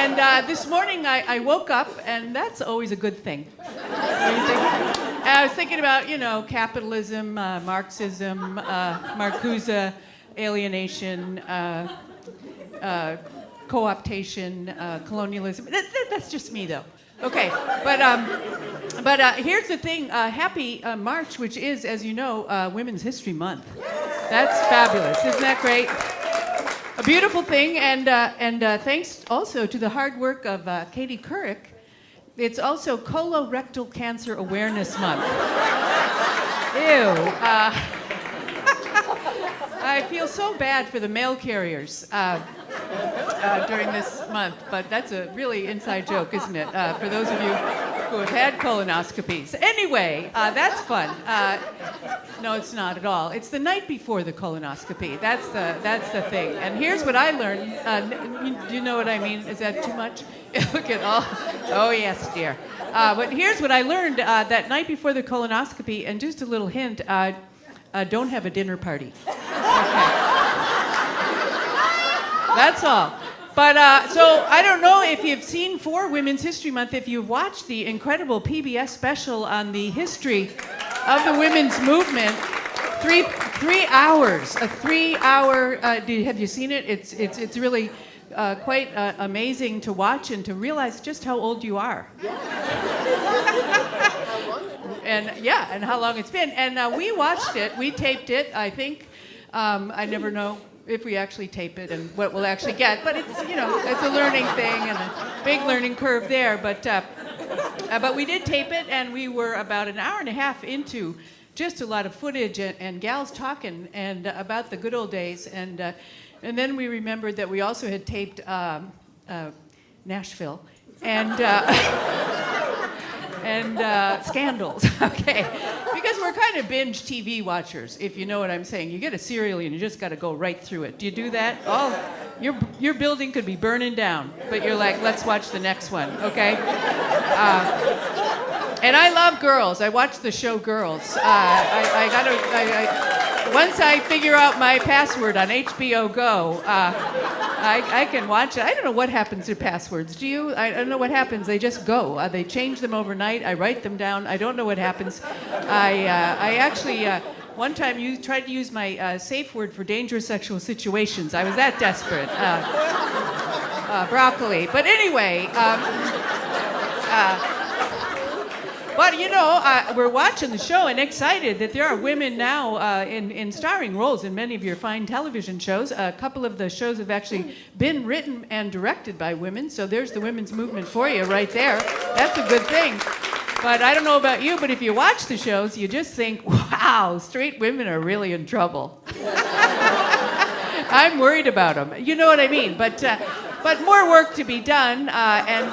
And this morning I woke up, and that's always a good thing. And I was thinking about, capitalism, Marxism, Marcuse, alienation, co-optation, colonialism. That's just me, though. Okay, but here's the thing. Happy March, which is, as you know, Women's History Month. That's fabulous. Isn't that great? A beautiful thing, and thanks also to the hard work of Katie Couric, it's also Colorectal Cancer Awareness Month. Ew. I feel so bad for the mail carriers during this month, but that's a really inside joke, isn't it? For those of you who have had colonoscopies. Anyway, that's fun. No, it's not at all. It's the night before the colonoscopy. That's the thing. And here's what I learned. Do you know what I mean? Is that too much? Look at all. Oh yes, dear. But here's what I learned that night before the colonoscopy. And just a little hint: don't have a dinner party. Okay. That's all. But so I don't know if you've seen for Women's History Month, if you've watched the incredible PBS special on the history of the women's movement. 3 hours, a 3-hour. Have you seen it? It's really quite amazing to watch and to realize just how old you are. And how long it's been. And we watched it. We taped it. I think. I never know if we actually tape it and what we'll actually get, but it's it's a learning thing and a big learning curve there. But we did tape it, and we were about an hour and a half into just a lot of footage and gals talking and about the good old days, and then we remembered that we also had taped Nashville and scandals. Okay. Because we're kind of binge TV watchers, if you know what I'm saying. You get a serial and you just got to go right through it. Do you do that? Oh, your building could be burning down, but you're like, let's watch the next one, okay? And I love Girls. I watch the show Girls. Once I figure out my password on HBO Go, I can watch it. I don't know what happens to passwords. Do you? I don't know what happens. They just go. They change them overnight. I write them down. I don't know what happens. I actually, one time tried to use my safe word for dangerous sexual situations. I was that desperate. Broccoli. But anyway, but we're watching the show and excited that there are women now in starring roles in many of your fine television shows. A couple of the shows have actually been written and directed by women, so there's the women's movement for you right there. That's a good thing. But I don't know about you, but if you watch the shows, you just think, wow, straight women are really in trouble. I'm worried about them. You know what I mean? But more work to be done, and